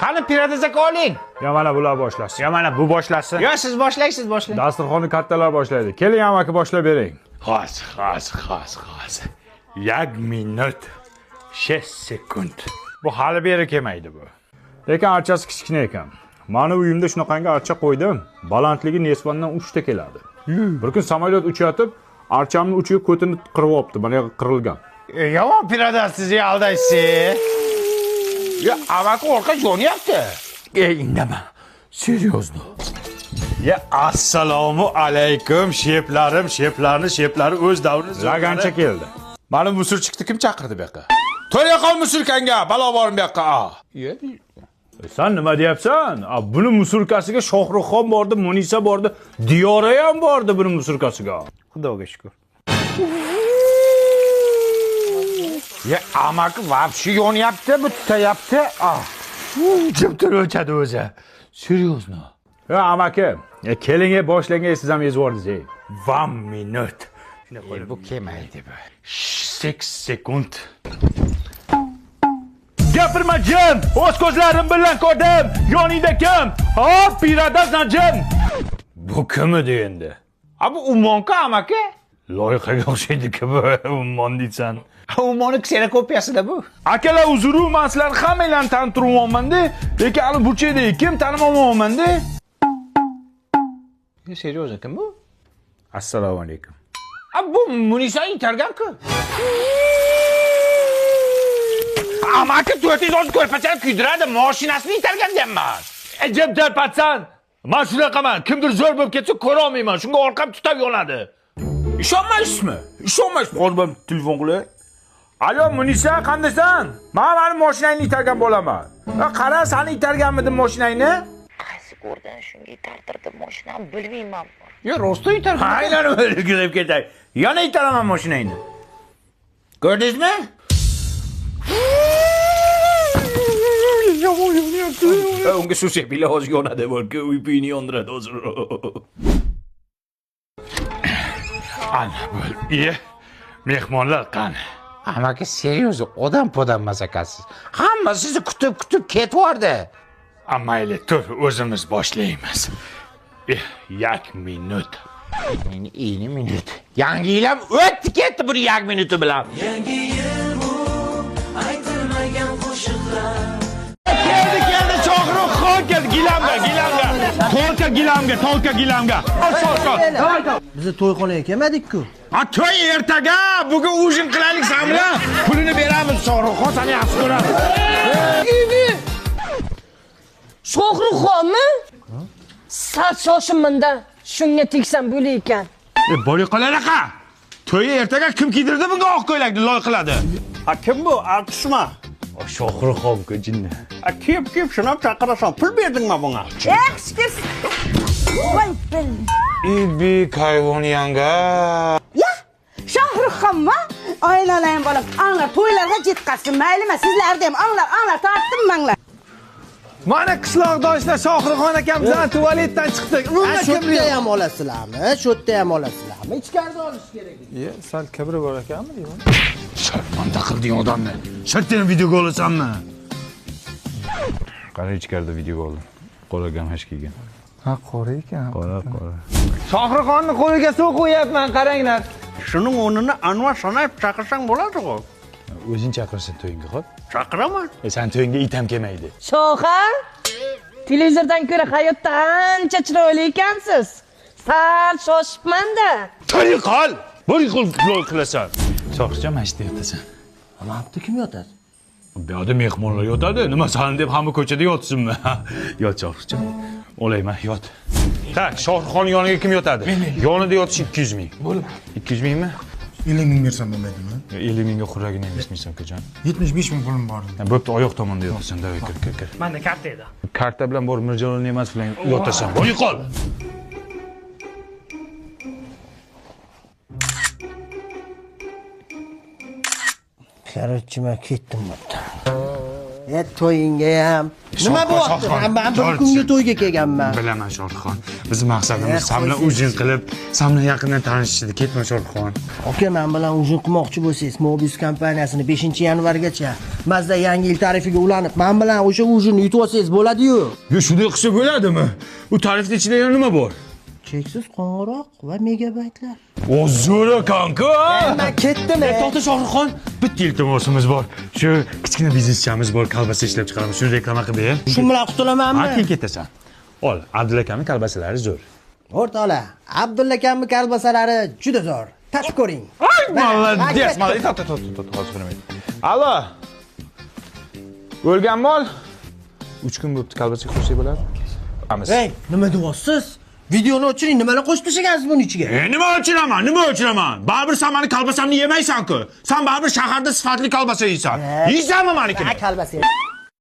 Qani Piyoda aka oling. Ya mana bular boshlasin. Ya mana bu boshlasin. Yo, siz boshlaysiz, boshlang. Dasturxonni kattalar boshlaydi. Keling amaki boshlab bering. Xo'sh. 1 minut 6 sekund. Bu hali beri kelmaydi bu. Lekin archasi kichkina ekan. Mani uyimda shunaqangi archa qo'ydim. Balandligi nesbondan 3 ta keladi. Bir kun samolyot uchayotib, archamning uchiga ko'tini qirib olibdi. Mana qirilgan. Yomon Piyoda sizni aldaysiz. Ya, amaki orqa yonyapti. Indama. Серьезно. Ya assalomu alaykum sheflari o'z davringiz. Lagancha keldi. Mana musurchiqni kim chaqirdi bu yoqqa? To'ya qol musurkanga, balo borim bu yoqqa. Sen nima deyapsan? Buni musurkasiga Shohruxxon bordi, Munisa bordi, Diyora ham bordi buni musurkasiga. Xudoga shukr. Ya amaki vobshe yonyapti, bu tutayapti. Jimtir o'chadi o'zi. Серьезно. Ya amaki, keling boshlangan siz ham ezvordingiz. 1 minut. Bu kelmaydi bu. 8 sekund. Gapirma jim! O'z ko'zlarim bilan ko'rdim. Yoningda kim? Hop, Piyoda Najim. Bu kim edi endi? Bu Ummonku amaki? Loyihaga o'xshaydi-ku bu Ummon deysan. Ummonni ksenokopiyasida bu. Akalar uzru men sizlarni hammanglarni tanishtirmoqman-da, lekin hali burchakda kim tanimayapman-da. Seryoz kim bu? Assalomu alaykum. Bu Munisa intergan-ku. Amaki 410 ko'rpachani kuydiradi, mashinasini itargan deyapman. Jim tarpatsan. Men shunaqaman. Kimdir zo'r bo'lib ketsa ko'ra olmayman. Shunga orqam tutab yonadi. Ishonmaysizmi? Qo'lbam telefon qilay. Alo Munisa, qandasan? Men mani mashinangni itargan bo'laman. Qara, seni itarganmidim mashinangni? Qaysi ko'rgan shunga tartirdim mashinani bilmayman. Yo, rosto itargan. Aylanib o'lgilib ketay. Yana itaraman mashinangni. Ko'rdingizmi? Unga sushi bile hozir yonadi, balki uypini yondiradi hozir. Ana bo'l. Mehmonlar qani? Amaki seryoz odam masakasiz. Hamma sizni kutib ketvordi. Mayli, tur, o'zimiz boshlaymiz. 1 minut. Ini minut. Yangi yil ham o'tdi ketdi bu 1 minuti bilan. Yangi yil bu aytilmagan qo'shiqlar. Keldi Shohruxxon keldi, gilamga. Tolka gilamga. Bizni to'yxonaga kelmadik-ku. To'y ertaga, bugun ujin qilaylik sen bilan. Pulini beramiz, Shohruxxon seni yaxshi ko'radi. Shohruxxonmi? Sal shoshimminda. Shunga tegsam bo'lar ekan. Bo'li qolaraqa. To'y ertaga kim kiydirdi bunga oq ko'ylakni loy qiladi? Kim bu? Artishma. Shohruxxon-ku jinni. Kep shunab chaqirasan. Pul berdingmi bunga? Yaxshi. Voy bil. Ibi kayvon yanga. Ya, Shohruxxonmi? Oilalang bo'lib, anglar to'ylarga yetkazsin, maylimi? Sizlarga ham anglar tortdim manglar. Mana qishloqdoshlar Shohruxxon akam bilan tualetdan chiqdik. Unda Sho'tda ham olasizlarmi? Ichkarida olish kerak. Sal kibri bor ekanmi deyman. Sharmanda qilding odamni. Shartdan videoga olasanmi? Qara ichkarida videoga oldim. Qora gamash kiygan. Ha, qora ekan. Qora. Shohruxxonni qo'liga suv qo'yapman, qaranglar. Shuning o'rnini Anvar Shanayev chaqirsang bo'ladi-ku. O'zing chaqirsin to'yingga, xo'p? Chaqiraman. Sen to'yingga it ham kelmaydi. Shoha? Televizordan ko'ra hayotda ancha chiroyli ekansiz. Sal shoshibman-da. To'y qol. Bir loy qilasan. Shohruxjon mashta yotasan. Mana bu kim yotadi? Bu yerda mehmonlar yotadi. Nima san deb hamma ko'chada yotsinmi? Yot Shohruxjon. Olayman, yot. Tak, Shohruxxon yoniga kim yotadi? Yonida yotish 200 ming. Bo'ldi. 200 mingmi? 50 ming bersam bo'lmaydimi? 50 mingga xurragini emishmaysan ukajon. 75 ming pulim bor. Bo'pti, oyoq tomonda yotasan, davay kir. Menda karta edi. Karta bilan borib Mirjalol Ne'mat bilan yotasan. Bo'y qol. Qarachima ketdim bo'pti. To'yingga ham. Nima bo'lyapti? Men bir kunga to'yga kelganman. Bilaman Shohruxxon. Bizning maqsadimiz sen bilan ujin qilib, sen bilan yaqindan tanishishdi. Ketma Shohruxxon. Aka, men bilan ujin qilmoqchi bo'lsangiz, Mobius kompaniyasini 5-yanvargacha Mazda yangi yil tarifiga ulanib, men bilan o'sha ujinni yutib olsangiz bo'ladi-yu. Yo, shunday qilsa bo'ladimi? U tarifning ichida yana nima bor? Cheksiz qo'ng'iroq va megabaytlar. O zo'ra kanka. Men ketdim. To'xta Shohruxxon, bitta iltimosimiz bor. Shu kichkina bizneschamiz bor, kolbasa ishlab chiqaramiz. Shuni reklama qilib ber. Shu bilan qutulamanmi? Keyin ketasan. Ol, Abdulla akamning kolbasalari zo'r. O'rtoqlar, Abdulla akamning kolbasalari juda zo'r. Tatib ko'ring. Молодец, молодец. To'xta. Allo. O'lgan mol 3 kun bo'libdi, kolbasa qo'ysak bo'ladi? Hey, nima deyapsiz? Videoni o'chiring, nimalar qo'shib tashlagansiz buning ichiga? Nima o'chiraman? Baribir sen meni kolbasamni yemaysan-ku. Sen baribir shaharda sifatli kolbasa yeysan. Yeysanmi menikini? Kolbasa.